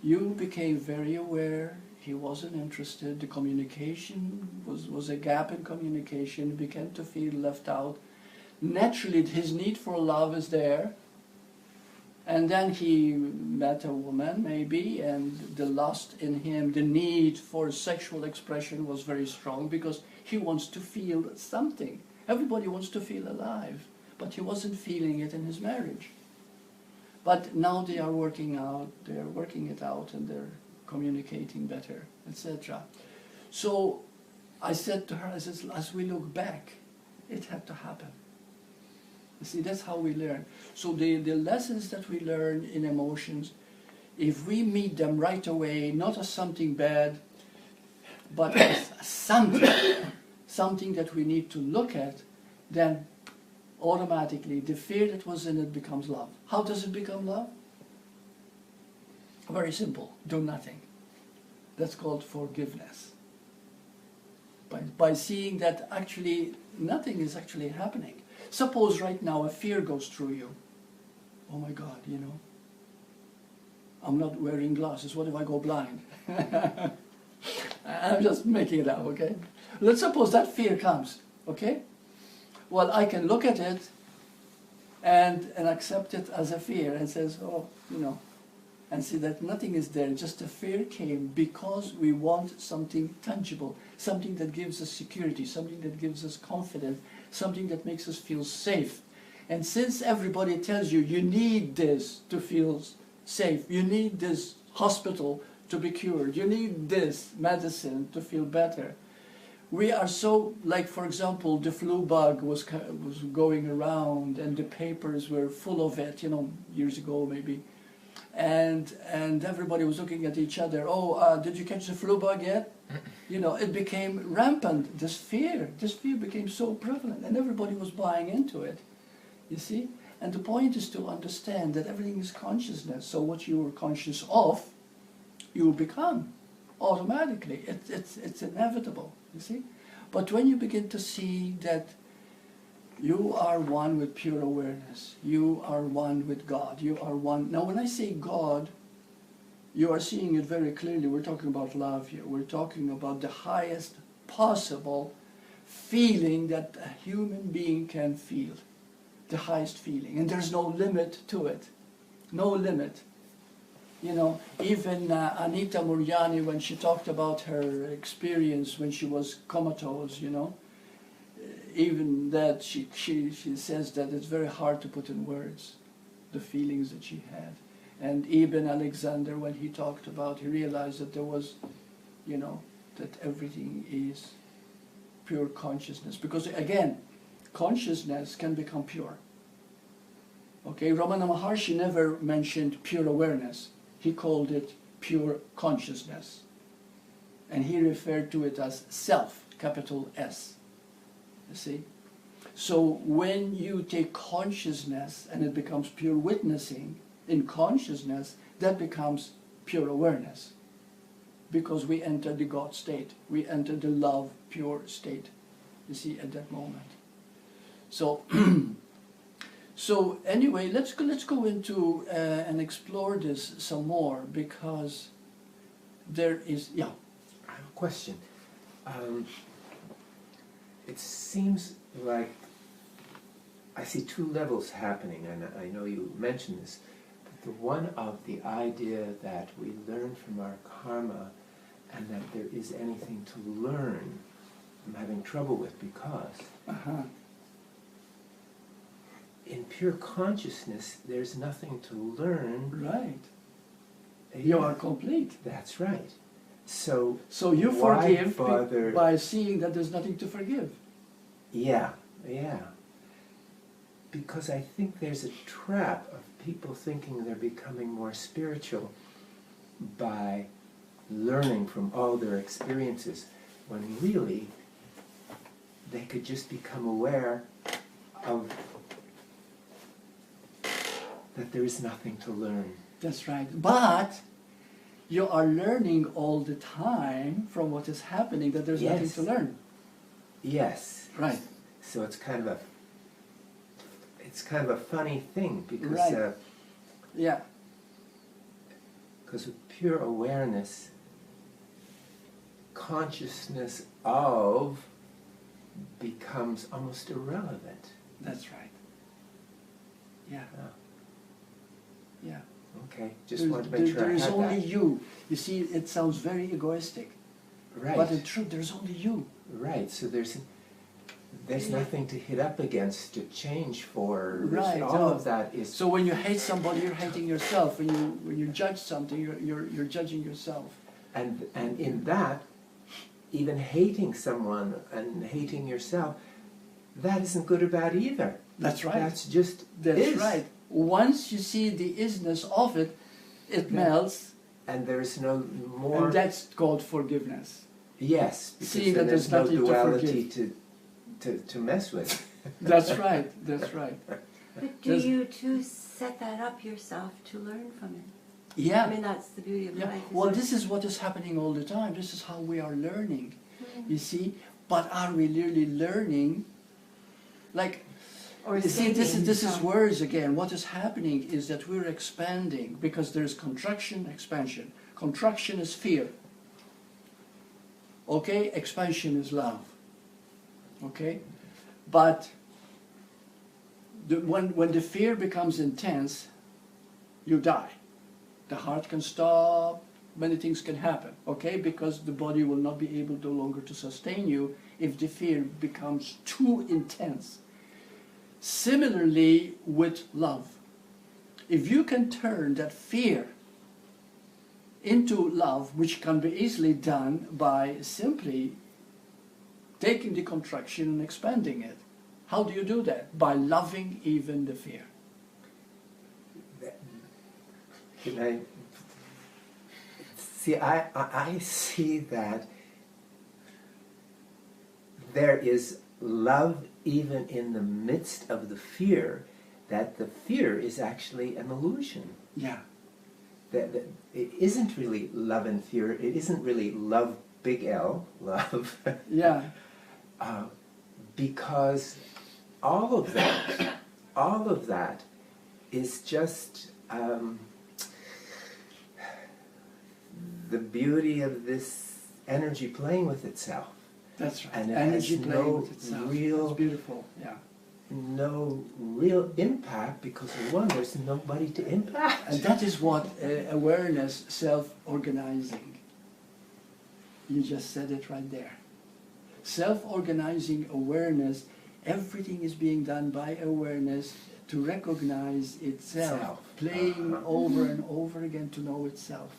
You became very aware. He wasn't interested. The communication was a gap in communication. He began to feel left out. Naturally, his need for love is there. And then he met a woman, maybe, and the lust in him, the need for sexual expression was very strong, because he wants to feel something. Everybody wants to feel alive, but he wasn't feeling it in his marriage. But now they are working it out, and they're communicating better, etc. So I said to her, I said, as we look back, it had to happen. You see, that's how we learn. So the lessons that we learn in emotions, if we meet them right away, not as something bad, but as something that we need to look at, then automatically the fear that was in it becomes love. How does it become love? Very simple. Do nothing. That's called forgiveness. By seeing that actually nothing is actually happening. Suppose right now a fear goes through you. Oh my God, you know, I'm not wearing glasses. What if I go blind? I'm just making it up, okay? Let's suppose that fear comes, okay? Well, I can look at it and accept it as a fear and says, oh, you know, and see that nothing is there, just a fear came because we want something tangible, something that gives us security, something that gives us confidence, something that makes us feel safe. And since everybody tells you, you need this to feel safe, you need this hospital to be cured, you need this medicine to feel better, we are so, like for example, the flu bug was going around and the papers were full of it, you know, years ago maybe. and everybody was looking at each other. Oh, did you catch the flu bug yet? You know, it became rampant. This fear became so prevalent, and everybody was buying into it. You see? And the point is to understand that everything is consciousness. So what you are conscious of, you will become automatically. It's inevitable. You see? But when you begin to see that you are one with pure awareness, you are one with God, you are one. Now when I say God, you are seeing it very clearly. We're talking about love here. We're talking about the highest possible feeling that a human being can feel. The highest feeling. And there's no limit to it. No limit. You know, even Anita Muriani, when she talked about her experience when she was comatose, you know, even that she says that it's very hard to put in words the feelings that she had. And Ibn Alexander, when he talked about, he realized that there was, you know, that everything is pure consciousness. Because again, consciousness can become pure. Okay, Ramana Maharshi never mentioned pure awareness. He called it pure consciousness. And he referred to it as self, capital S. You see? So when you take consciousness and it becomes pure witnessing in consciousness, that becomes pure awareness. Because we enter the God state. We enter the love pure state. You see, at that moment. So, so anyway, let's go into and explore this some more, because there is, yeah. I have a question. It seems like I see two levels happening, and I know you mentioned this. But the one of the idea that we learn from our karma and that there is anything to learn, I'm having trouble with, because in pure consciousness there's nothing to learn. Right. You are complete. That's right. So you why forgive bother? by seeing that there's nothing to forgive. Yeah, yeah. Because I think there's a trap of people thinking they're becoming more spiritual by learning from all their experiences, when really they could just become aware of that there is nothing to learn. That's right. But you are learning all the time from what is happening that there's nothing to learn. Yes. Right. So it's kind of a funny thing, because Right. Yeah. because with pure awareness, consciousness of becomes almost irrelevant. That's right. Yeah. Oh, Yeah. okay, just wanted to make sure I There is had only that. you. You see, it sounds very egoistic. Right. But in truth, there's only you. Right. So there's nothing to hit up against, to change for. Right. All of that is. So when you hate somebody, you're hating yourself. When you judge something, you're judging yourself. And in that, even hating someone and hating yourself, that isn't good or bad either. That's right. That's just That's is. right. Once you see the isness of it, it melts, And there's no more. and that's called forgiveness. Yes, because Seeing then that there's there's no nothing to duality to mess with. That's right. That's right. But do There's- you too set that up yourself to learn from it? Yeah. I mean, that's the beauty of Yeah. life. Well, isn't it? this is what is happening all the time. This is how we are learning. Mm. You see, but are we really learning? Like, Or you see, this is escaping words again. What is happening is that we're expanding, because there's contraction, expansion. Contraction is fear. Okay, expansion is love. Okay, but when the fear becomes intense, you die. The heart can stop. Many things can happen. Okay, because the body will not be able no longer to sustain you if the fear becomes too intense. Similarly with love. If you can turn that fear into love, which can be easily done by simply taking the contraction and expanding it. How do you do that? By loving even the fear. Can I see? I see that there is love even in the midst of the fear. That the fear is actually an illusion. Yeah. That it isn't really love and fear. It isn't really love, big L, love. Yeah. Because all of that is just the beauty of this energy playing with itself. That's right. And it Energy has playing no with itself. real- It's beautiful. Yeah. No real impact because one, there's nobody to impact. And that is what awareness, self-organizing. You just said it right there. Self-organizing awareness, everything is being done by awareness to recognize itself, Self. playing over and over again to know itself.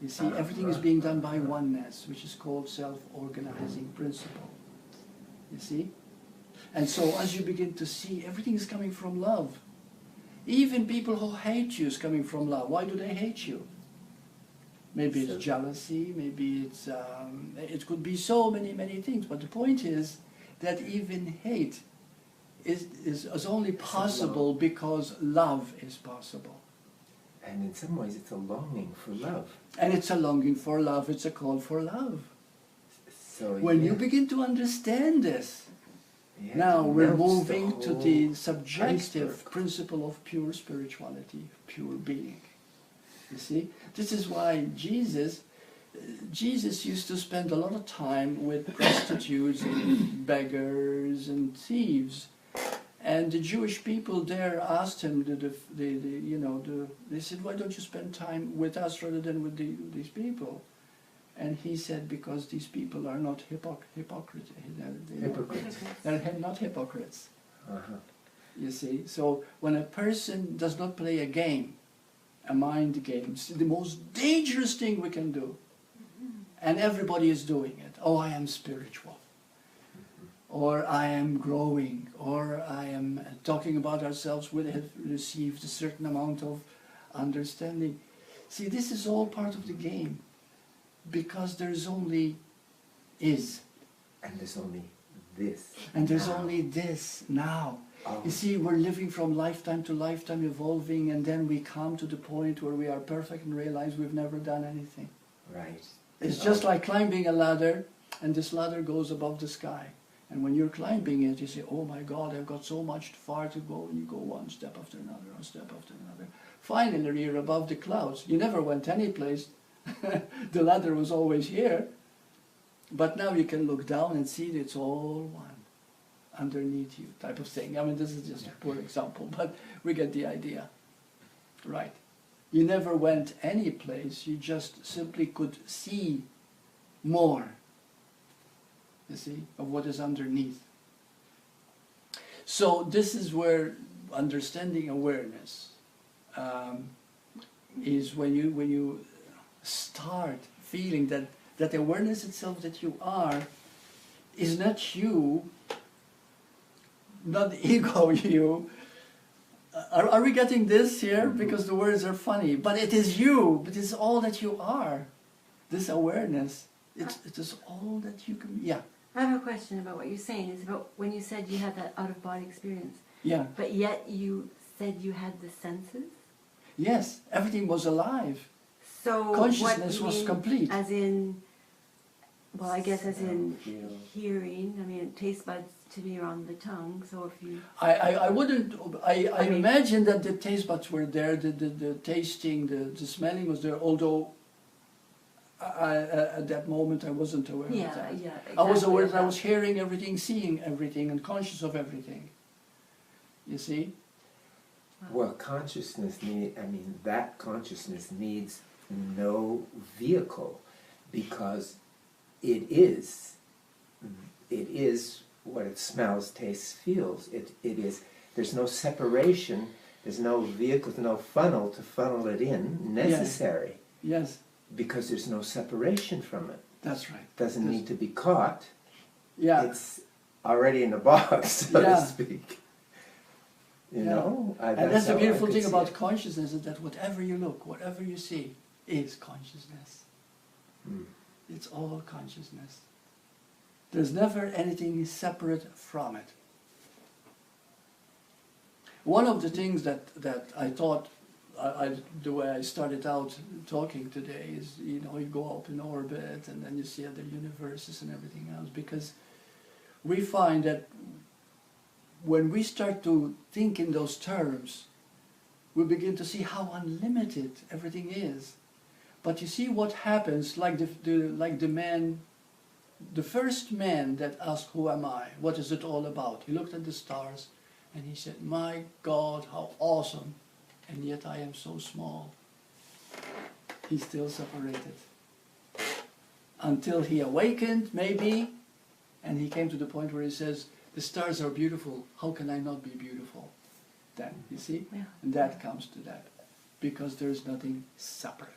You see, everything is being done by oneness, which is called self-organizing principle. You see? And so as you begin to see, everything is coming from love. Even people who hate you is coming from love. Why do they hate you? Maybe it's jealousy, maybe it's, it could be so many things. But the point is that even hate is only possible because love is possible. And in some ways it's a longing for love. And it's a longing for love, it's a call for love. So When yeah, you begin to understand this, yeah, now it we're melts moving to whole the subjective iceberg. principle of pure spirituality, pure being. You see? This is why Jesus used to spend a lot of time with prostitutes and beggars and thieves. And the Jewish people there asked him, they said, why don't you spend time with us rather than with these people? And he said, because these people are not hypocrites. Hypocrites. They're not hypocrites, Uh-huh. you see. So when a person does not play a game, a mind game, it's the most dangerous thing we can do. And everybody is doing it. Oh, I am spiritual. Or I am growing. Or I am talking about ourselves. We have received a certain amount of understanding. See, this is all part of the game. Because there's only is. And there's only this. And there's now. only this now. Oh. You see, we're living from lifetime to lifetime, evolving, and then we come to the point where we are perfect and realize we've never done anything. Right. It's just like climbing a ladder, and this ladder goes above the sky. And when you're climbing it, you say, oh my God, I've got so much far to go, and you go one step after another, one step after another. Finally, you're above the clouds. You never went any place. The ladder was always here. But now you can look down and see that it's all one underneath you, type of thing. I mean, this is just a poor example, but we get the idea. Right. You never went any place, you just simply could see more, you see, of what is underneath. So this is where understanding awareness is when you start feeling that awareness itself that you are is not you, not the ego you. Are we getting this here? Because the words are funny. But it is you. It is all that you are. This awareness, it is all that you can... Yeah. I have a question about what you're saying. It's about when you said you had that out-of-body experience. Yeah. But yet you said you had the senses? Yes. Everything was alive. So Consciousness what you was mean, complete. As in, well, I guess as in Feel. hearing. I mean, taste buds to me are on the tongue. So if you... I wouldn't... I mean- imagine that the taste buds were there, the tasting, the smelling was there, although at that moment I wasn't aware Yeah, of that. yeah. I was exactly aware of that I was hearing everything, seeing everything, and conscious of everything. You see? Well, consciousness that consciousness needs no vehicle because it is what it smells, tastes, feels. It is. There's no separation. There's no vehicle, no funnel to funnel it in necessary Yes, because there's no separation from it. that's right. Doesn't need to be caught. Yeah. It's already in the box, so Yeah. to speak. You Yeah. know? And that's the how I beautiful could thing see about it. consciousness, is that whatever you look, whatever you see, is consciousness. Mm. It's all consciousness. There's never anything separate from it. One of the things that I thought, the way I started out talking today is, you know, you go up in orbit and then you see other universes and everything else, because we find that when we start to think in those terms, we begin to see how unlimited everything is. But you see what happens, like the man, the first man that asked, "Who am I? What is it all about?" He looked at the stars and he said, "My God, how awesome, and yet I am so small." He's still separated. Until he awakened, maybe, and he came to the point where he says, "The stars are beautiful, how can I not be beautiful?" Then, you see? Yeah. And that comes to that, because there's nothing separate.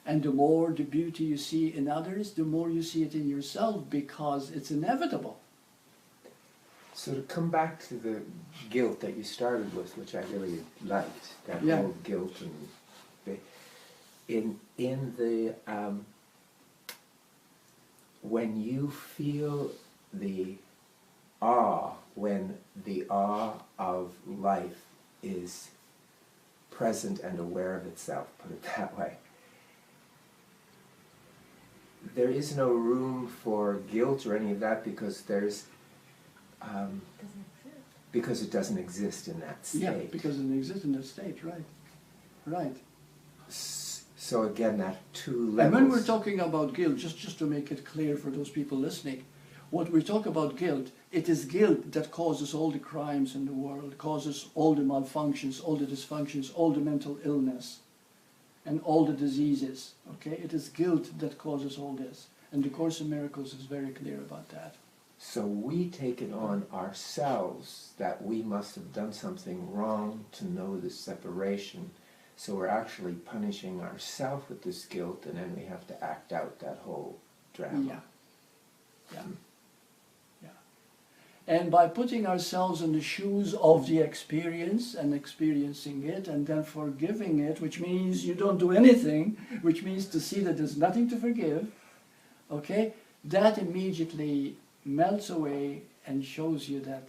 And the more the beauty you see in others, the more you see it in yourself, because it's inevitable. So to come back to the guilt that you started with, which I really liked, that Yeah. whole guilt and in the when you feel the awe, when the awe of life is present and aware of itself, put it that way, there is no room for guilt or any of that, because there's Doesn't exist. because it doesn't exist in that state. Yeah, because it exists in that state, right? Right. So again, that two levels. And when we're talking about guilt, just to make it clear for those people listening, what we talk about guilt, it is guilt that causes all the crimes in the world, causes all the malfunctions, all the dysfunctions, all the mental illness, and all the diseases, okay? It is guilt that causes all this. And the Course in Miracles is very clear about that. So we take it on ourselves that we must have done something wrong to know this separation. So we're actually punishing ourselves with this guilt, and then we have to act out that whole drama. Yeah. Yeah. Yeah. And by putting ourselves in the shoes of the experience and experiencing it and then forgiving it, which means you don't do anything, which means to see that there's nothing to forgive, okay, that immediately melts away and shows you that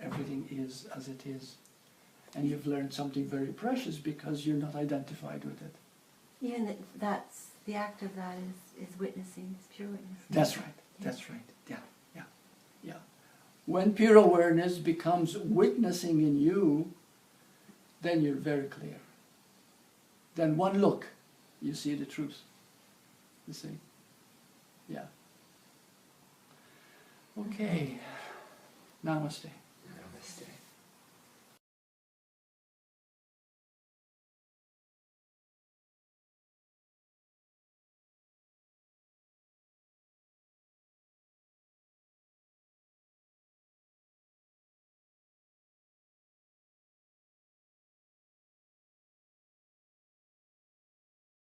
everything is as it is. And you've learned something very precious because you're not identified with it. Yeah, and that's the act of that is witnessing, is pure witnessing. That's right. That's right. Yeah, yeah, yeah. When pure awareness becomes witnessing in you, then you're very clear. Then one look, you see the truth. You see? Yeah. Okay. Namaste.